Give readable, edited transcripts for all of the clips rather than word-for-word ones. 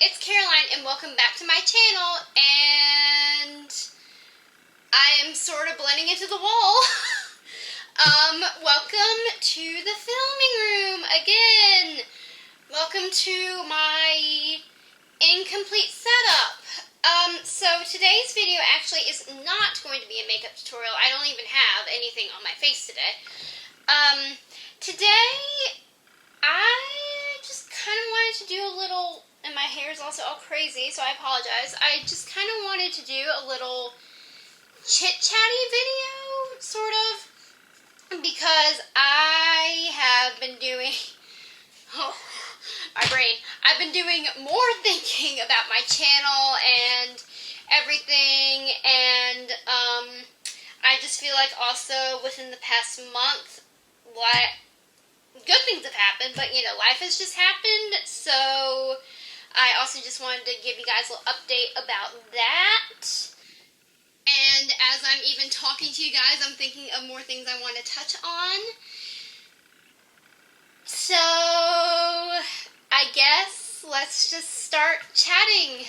it's Caroline, and welcome back to my channel, and I am sort of blending into the wall. Welcome to the filming room again. Welcome to my incomplete setup. So today's video actually is not going to be a makeup tutorial. I don't even have anything on my face today. Today, I just kind of wanted to do a little, and my hair is also all crazy, so I apologize. I just kind of wanted to do a little chit-chatty video, sort of, because I have been doing, my brain, I've been doing more thinking about my channel and everything, and I just feel like also within the past month, good things have happened, but life has just happened, so I also just wanted to give you guys a little update about that. And as I'm even talking to you guys, I'm thinking of more things I want to touch on. So I guess let's just start chatting.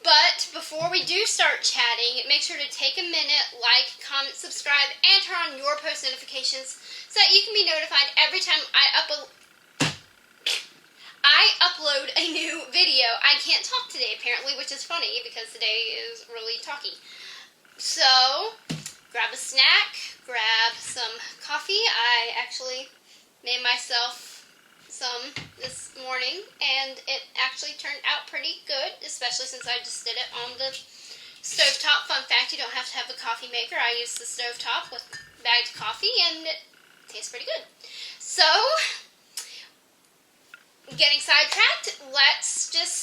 But before we do start chatting, make sure to take a minute, like, comment, subscribe, and turn on your post notifications so that you can be notified every time I upload a new video. I can't talk today, apparently, which is funny because today is really talky. So, grab a snack, grab some coffee. I actually made myself some this morning, and it actually turned out pretty good, especially since I just did it on the stovetop. Fun fact, you don't have to have a coffee maker. I use the stovetop with bagged coffee, and it tastes pretty good. So, getting sidetracked, let's just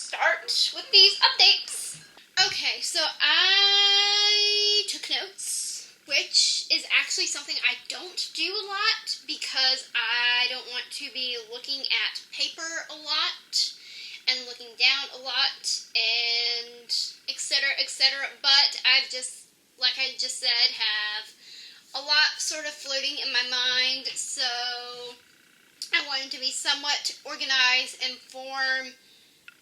start with these updates. Okay, so I took notes, which is actually something I don't do a lot because I don't want to be looking at paper a lot and looking down a lot and etc., but I've just, like I just said, have a lot sort of floating in my mind, so I wanted to be somewhat organized and form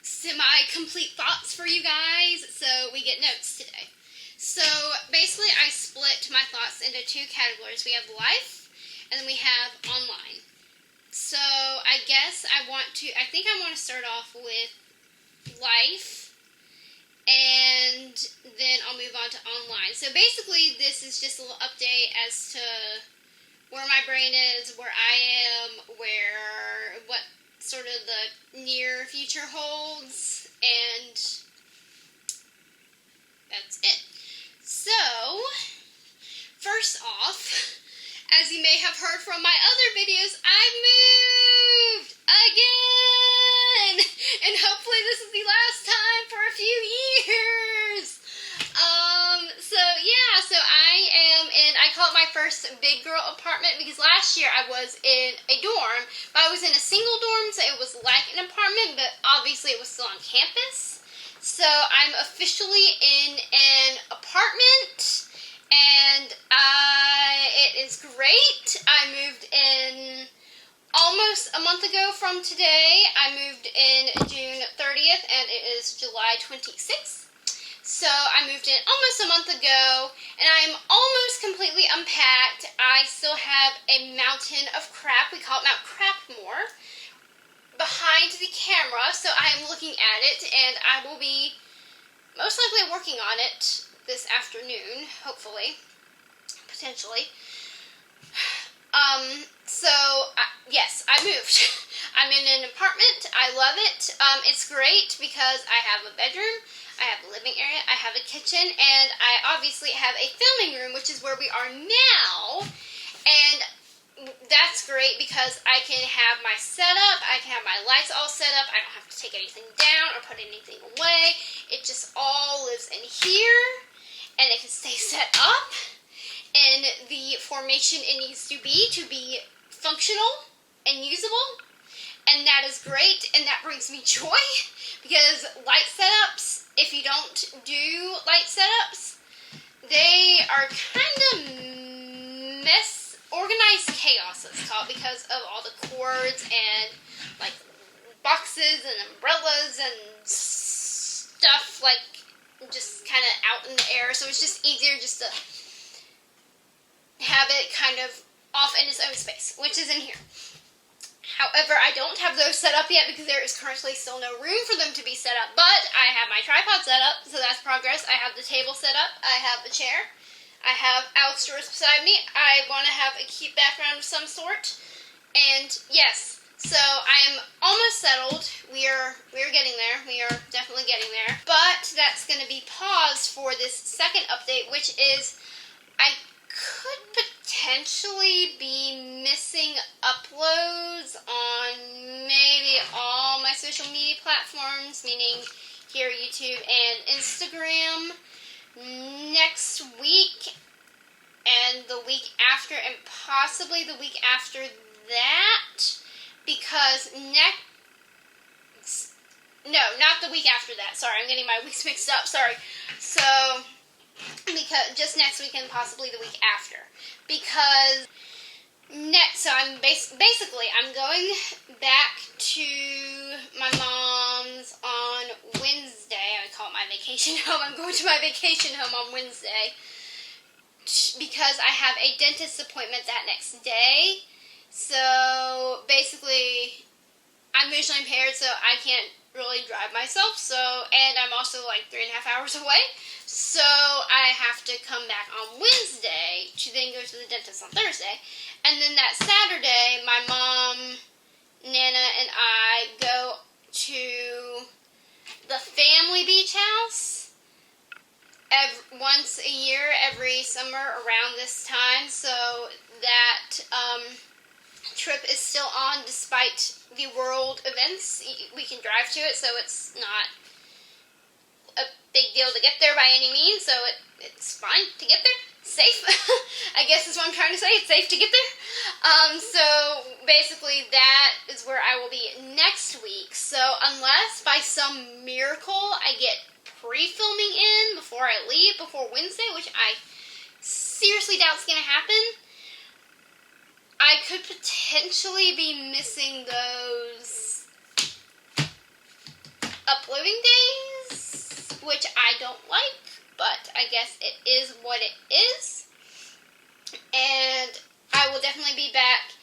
semi-complete thoughts for you guys, so we get notes today. So basically I split my thoughts into two categories. We have life and then we have online. So I guess I think I want to start off with life, and then I'll move on to online. So basically this is just a little update as to where my brain is, where I am, what sort of the near future holds, and that's it. So, first off, as you may have heard from my other videos, I moved again! And hopefully this is the last time for a few years! So I am in, I call it my first big girl apartment because last year I was in a dorm, but I was in a single dorm, so it was like an apartment, but obviously it was still on campus. So I'm officially in an apartment, and it is great. I moved in almost a month ago from today. I moved in June 30th, and it is July 26th. So I moved in almost a month ago, and I am almost completely unpacked. I still have a mountain of crap, we call it Mount Crapmore, behind the camera, so I am looking at it, and I will be most likely working on it this afternoon, hopefully, potentially. Yes, I moved. I'm in an apartment. I love it. It's great because I have a bedroom, I have a living area, I have a kitchen, and I obviously have a filming room, which is where we are now, and that's great because I can have my setup, I can have my lights all set up, I don't have to take anything down or put anything away. It just all lives in here, and it can stay set up in the formation it needs to be functional and usable, and that is great, and that brings me joy, because light setups, if you don't do light setups, they are kind of organized chaos, it's called, because of all the cords and like boxes and umbrellas and stuff like just kind of out in the air, so it's just easier just to have it kind of off in its own space, which is in here. However, I don't have those set up yet because there is currently still no room for them to be set up, but I have my tripod set up, so that's progress. I have the table set up, I have the chair, I have Alex drawers beside me. I want to have a cute background of some sort, and yes, so I am almost settled. We're getting there. We are definitely getting there, but that's going to be paused for this second update, which is I could potentially be missing uploads on maybe all my social media platforms, meaning here YouTube and Instagram, next week and the week after, and possibly the week after that, because not the week after that, sorry, I'm getting my weeks mixed up, sorry, so because just next week and possibly the week after, because so I'm basically I'm going back to my mom's on Wednesday. I call it my vacation home. I'm going to my vacation home on Wednesday because I have a dentist appointment that next day. So basically, I'm visually impaired, so I can't really drive myself. And I'm also like 3.5 hours away. So I have to come back on Wednesday to then go to the dentist on Thursday. And then that Saturday, my mom, Nana, and I go to the family beach house once a year, every summer around this time. So that trip is still on despite the world events. We can drive to it, so it's not a big deal to get there by any means, so it's fine to get there. Safe, I guess is what I'm trying to say. It's safe to get there. So basically that is where I will be next week. So unless by some miracle I get pre-filming in before I leave, before Wednesday, which I seriously doubt is going to happen, I could potentially be missing those uploading days, which I don't like, but I guess it is what it is. And I will definitely be back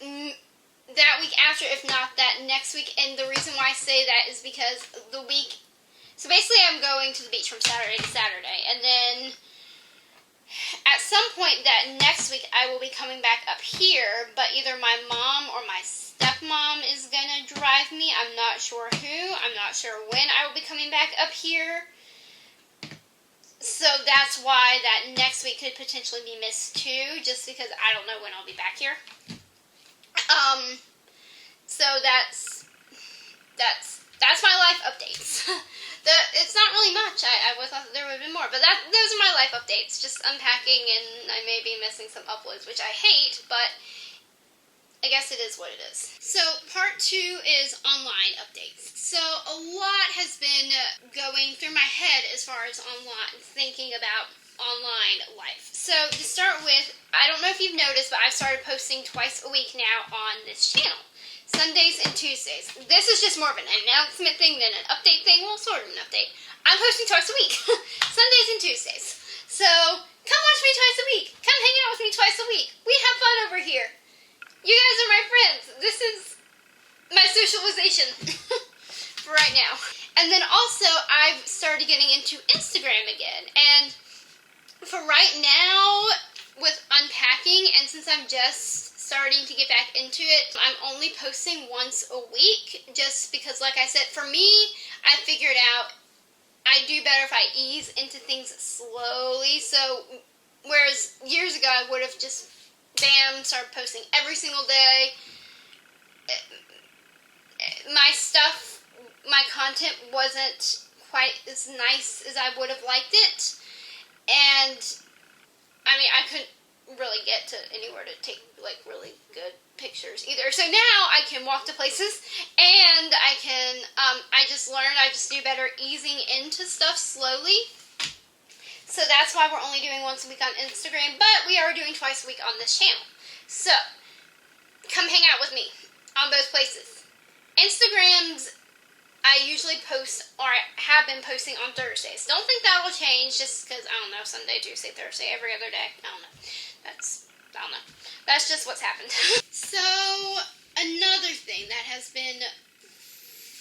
that week after, if not that next week. And the reason why I say that is because so basically I'm going to the beach from Saturday to Saturday, and then at some point that next week I will be coming back up here, but either my mom or my stepmom is going to drive me. I'm not sure who. I'm not sure when I will be coming back up here. So that's why that next week could potentially be missed too, just because I don't know when I'll be back here. So that's my life updates. It's not really much. I would thought that there would have been more, but those are my life updates. Just unpacking, and I may be missing some uploads, which I hate, but I guess it is what it is. So part 2 is online updates. So a lot has been going through my head as far as online, thinking about online life. So to start with, I don't know if you've noticed, but I've started posting twice a week now on this channel. Sundays and Tuesdays. This is just more of an announcement thing than an update thing. Well, sort of an update. I'm posting twice a week. Sundays and Tuesdays. So come watch me twice a week. Come hang out with me twice a week. We have fun over here. You guys are my friends. This is my socialization for right now. And then also, I've started getting into Instagram again. And for right now, with unpacking, and since I'm just starting to get back into it, I'm only posting once a week, just because, like I said, for me, I figured out I do better if I ease into things slowly. So, whereas years ago, I would have just bam, started posting every single day. My content wasn't quite as nice as I would have liked it, and I mean, I couldn't really get to anywhere to take like really good pictures either. So now I can walk to places, and I can I just do better easing into stuff slowly. So that's why we're only doing once a week on Instagram, but we are doing twice a week on this channel. So come hang out with me on both places. Instagrams, I usually post, or have been posting on Thursdays. Don't think that will change just because, I don't know, Sunday, Tuesday, Thursday, every other day. I don't know. I don't know. That's just what's happened. So, another thing that has been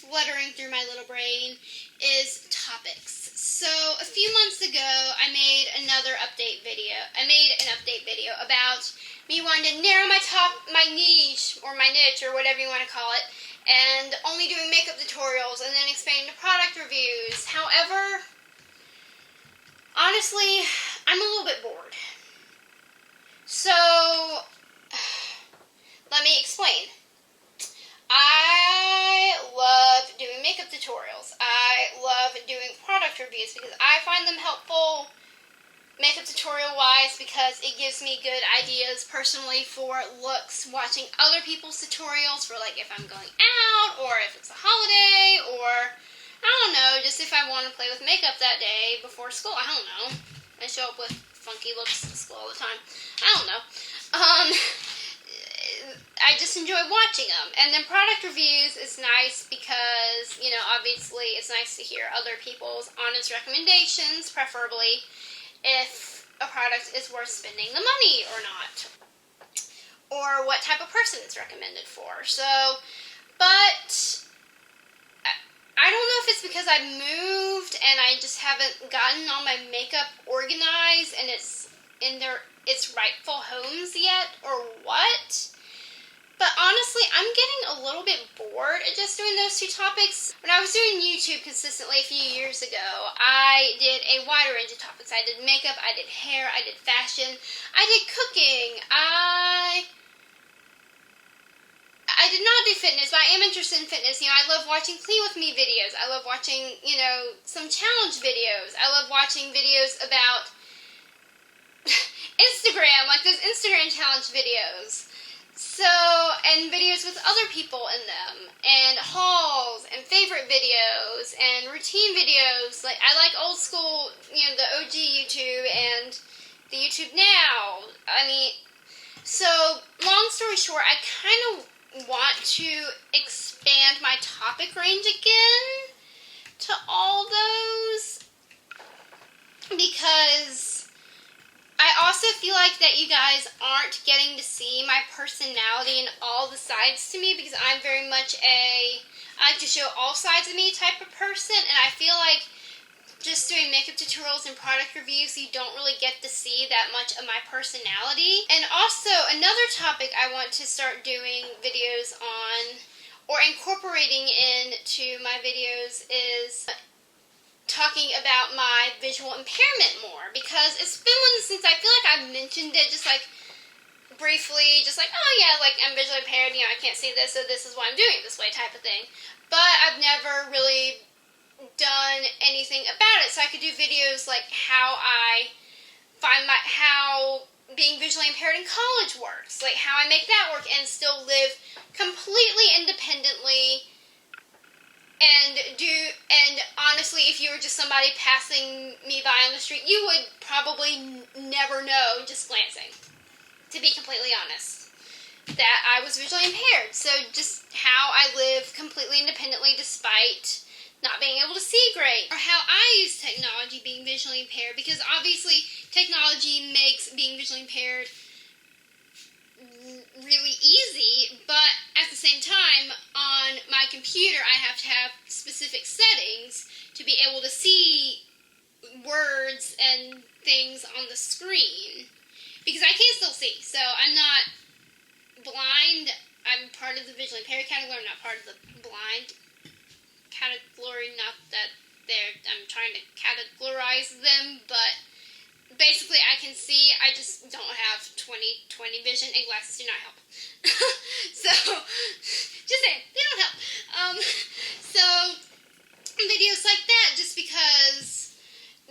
fluttering through my little brain is topics. So, a few months ago, I made an update video about me wanting to narrow my niche, or whatever you want to call it, and only doing makeup tutorials and then expanding to product reviews. However, honestly, I'm a little bit bored. So, let me explain. I love doing makeup tutorials. I love doing product reviews because I find them helpful makeup tutorial wise because it gives me good ideas personally for looks, watching other people's tutorials for like if I'm going out or if it's a holiday or I don't know, just if I want to play with makeup that day before school. I don't know. I show up with funky looks to school all the time. I don't know. I just enjoy watching them. And then product reviews is nice because, you know, obviously it's nice to hear other people's honest recommendations, preferably if a product is worth spending the money or not, or what type of person it's recommended for. So, but I don't know if it's because I moved and I just haven't gotten all my makeup organized and it's in its rightful homes yet, or what. But honestly, I'm getting a little bit bored at just doing those two topics. When I was doing YouTube consistently a few years ago, I did a wider range of topics. I did makeup, I did hair, I did fashion, I did cooking, I did not do fitness, but I am interested in fitness. You know, I love watching Clean With Me videos. I love watching, you know, some challenge videos. I love watching videos about Instagram, like those Instagram challenge videos. So, and videos with other people in them, and hauls, and favorite videos, and routine videos. Like, I like old school, you know, the OG YouTube, and the YouTube now. I mean, so, long story short, I kind of want to expand my topic range again to all those, because I also feel like that you guys aren't getting to see my personality and all the sides to me, because I'm very much I like to show all sides of me type of person, and I feel like just doing makeup tutorials and product reviews, you don't really get to see that much of my personality. And also, another topic I want to start doing videos on, or incorporating into my videos, is talking about my visual impairment more, because it's been since I feel like I've mentioned it just like briefly, just like, oh yeah, like I'm visually impaired, you know, I can't see this, so this is why I'm doing it this way type of thing. But I've never really done anything about it, so I could do videos like how I find how being visually impaired in college works, like how I make that work and still live completely independently. And honestly, if you were just somebody passing me by on the street, you would probably never know just glancing, to be completely honest, that I was visually impaired. So just how I live completely independently despite not being able to see great, or how I use technology being visually impaired, because obviously technology makes being visually impaired really easy, but at the same time, on my computer, I have to have specific settings to be able to see words and things on the screen, because I can still see, so I'm not blind. I'm part of the visually impaired category. I'm not part of the blind category, not that I'm trying to categorize them, but basically I can see, I just don't have 20/20 vision, and glasses do not help. So, just saying, they don't help. So, videos like that, just because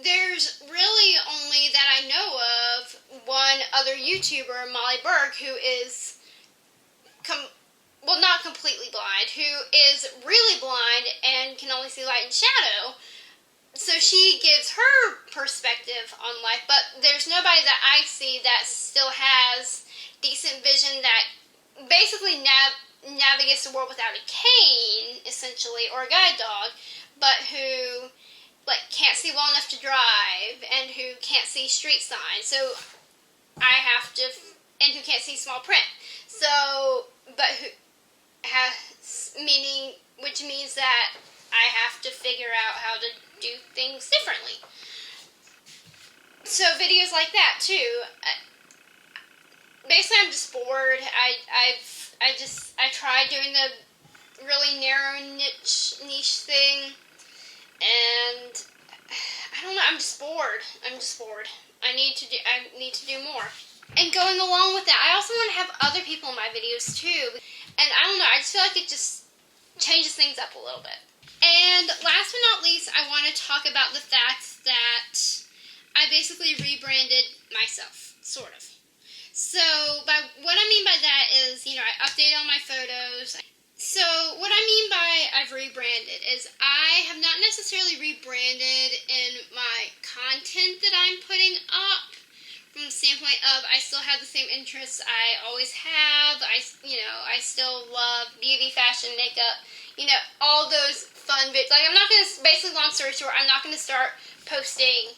there's really only that I know of one other YouTuber, Molly Berg, who is not completely blind, who is really blind and can only see light and shadow. So she gives her perspective on life, but there's nobody that I see that still has decent vision that basically navigates the world without a cane, essentially, or a guide dog, but who can't see well enough to drive, and who can't see street signs. So I have to, and who can't see small print. So, but who has meaning, which means that I have to figure out how to do things differently. So videos like that too. Basically, I'm just bored. I tried doing the really narrow niche thing, and I don't know. I'm just bored. I need to do more. And going along with that, I also want to have other people in my videos too. And I don't know. I just feel like it just changes things up a little bit. And last but not least, I want to talk about the fact that I basically rebranded myself, sort of. So, what I mean by that is, I update all my photos. So, what I mean by I've rebranded is I have not necessarily rebranded in my content that I'm putting up, from the standpoint of I still have the same interests I always have. I still love beauty, fashion, makeup, all those fun bits. I'm not going to, basically, long story short, I'm not going to start posting,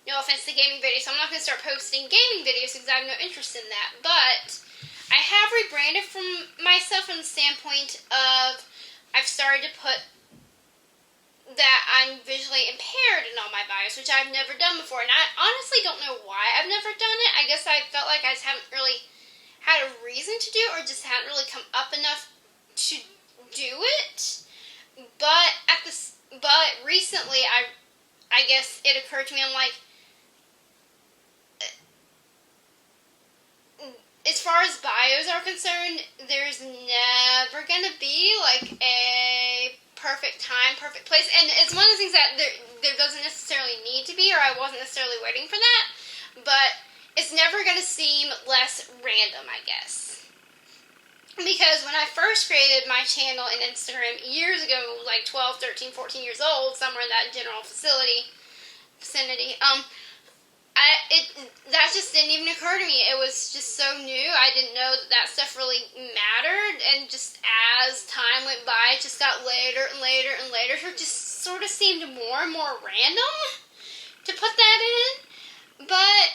no offense to gaming videos, so I'm not going to start posting gaming videos because I have no interest in that. But I have rebranded from myself from the standpoint of I've started to put that I'm visually impaired in all my bios, which I've never done before. And I honestly don't know why I've never done it. I guess I felt like I just haven't really had a reason to do it, or just hadn't really come up enough to do it. But recently, I guess it occurred to me, I'm like, as far as bios are concerned, there's never going to be, a perfect time, perfect place. And it's one of the things that there doesn't necessarily need to be, or I wasn't necessarily waiting for that. But it's never going to seem less random, I guess. Because when I first created my channel and Instagram years ago, 12, 13, 14 years old, somewhere in that general vicinity, that just didn't even occur to me. It was just so new. I didn't know that stuff really mattered, and just as time went by, it just got later and later and later. So it just sort of seemed more and more random to put that in. But,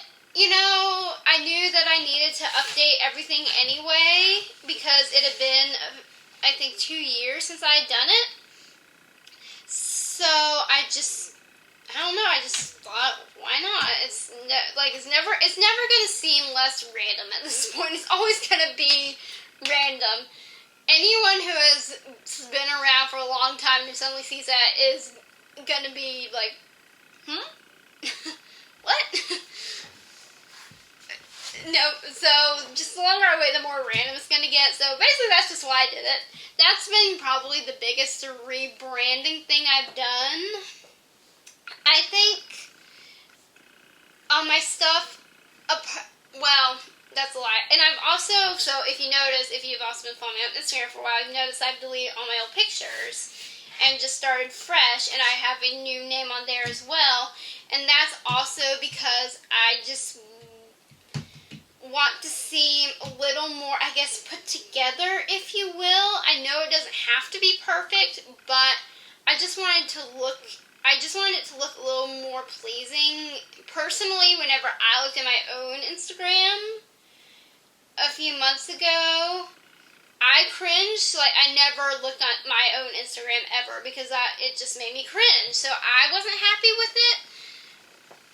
I knew that I needed to update everything anyway, because it had been, I think, 2 years since I had done it. So I just thought, why not? It's never going to seem less random at this point. It's always going to be random. Anyone who has been around for a long time who suddenly sees that is going to be like, what? No, so just the longer I wait, the more random it's going to get. So basically, that's just why I did it. That's been probably the biggest rebranding thing I've done. I think on my stuff, well, that's a lie. And I've also, so if you've also been following me on Instagram for a while, you've noticed I've deleted all my old pictures and just started fresh, and I have a new name on there as well. And that's also because I just want to seem a little more, I guess, put together, if you will. I know it doesn't have to be perfect, but I just wanted it to look a little more pleasing. Personally, whenever I looked at my own Instagram a few months ago, I cringed. I never looked at my own Instagram ever, because it just made me cringe. So I wasn't happy with it.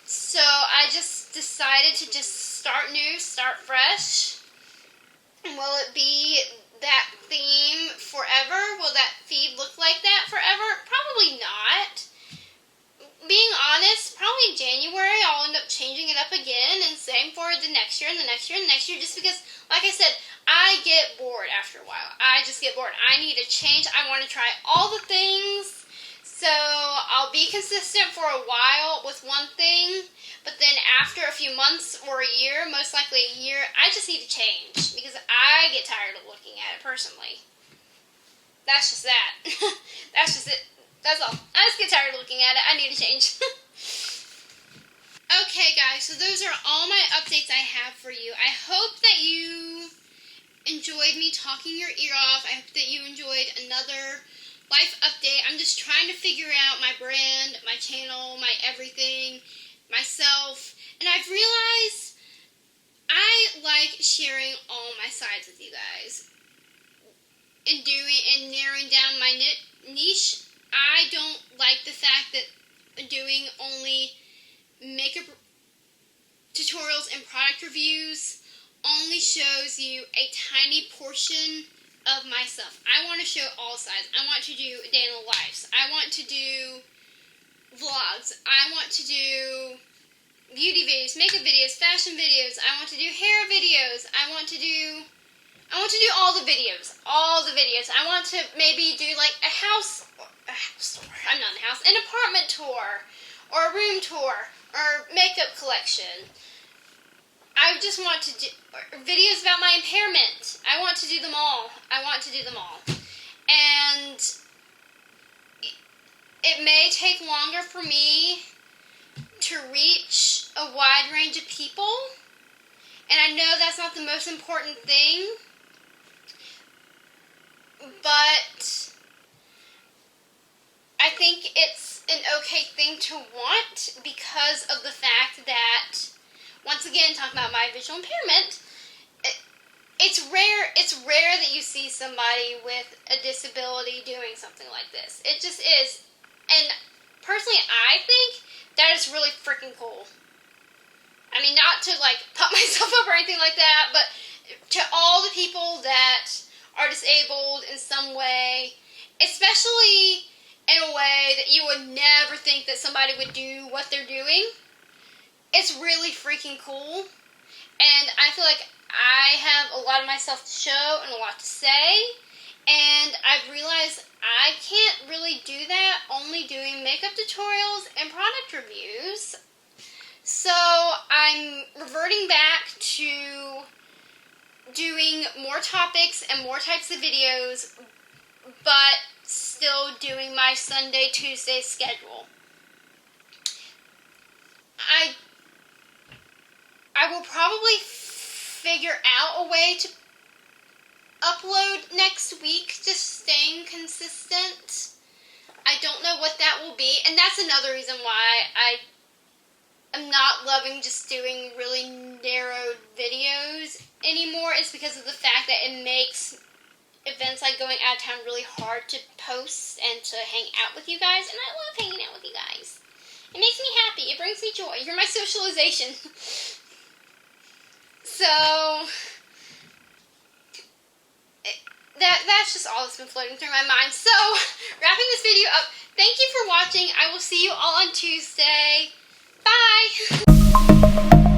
So I just decided to just start new, start fresh. Will it be that theme forever? Will that feed look like that forever? Probably not. Being honest, probably in January I'll end up changing it up again, and same for the next year and the next year and the next year, just because, like I said, I get bored after a while. I just get bored. I need a change. I want to try all the things. So I'll be consistent for a while with one thing, but then after a few months or a year, most likely a year, I just need to change, because I get tired of looking at it personally. That's just that. That's just it. That's all. I just get tired of looking at it. I need to change. Okay, guys, so those are all my updates I have for you. I hope that you enjoyed me talking your ear off. I hope that you enjoyed another life update. I'm just trying to figure out my brand, my channel, my everything, myself. And I've realized I like sharing all my sides with you guys. And narrowing down my niche. I don't like the fact that doing only makeup tutorials and product reviews only shows you a tiny portion of myself. I want to show all sides. I want to do day in the lives. I want to do vlogs. I want to do beauty videos, makeup videos, fashion videos. I want to do hair videos. I want to do all the videos. I want to maybe do like a house tour. I'm not in a house. An apartment tour, or a room tour, or makeup collection. I just want to do videos about my impairment. I want to do them all. And it may take longer for me to reach a wide range of people. And I know that's not the most important thing. But I think it's an okay thing to want because of the fact that, once again, talking about my visual impairment, it's rare that you see somebody with a disability doing something like this. It just is. And personally, I think that is really freaking cool. I mean, not to like pump myself up or anything like that, but to all the people that are disabled in some way, especially in a way that you would never think that somebody would do what they're doing, it's really freaking cool. And I feel like I have a lot of myself to show and a lot to say, and I've realized I can't really do that only doing makeup tutorials and product reviews. So I'm reverting back to doing more topics and more types of videos, but still doing my Sunday, Tuesday schedule. I will probably figure out a way to upload next week, just staying consistent. I don't know what that will be, and that's another reason why I'm not loving just doing really narrowed videos anymore, is because of the fact that it makes events like going out of town really hard to post and to hang out with you guys, and I love hanging out with you guys. It makes me happy. It brings me joy. You're my socialization. So, that's just all that's been floating through my mind. So, wrapping this video up, thank you for watching. I will see you all on Tuesday. Bye!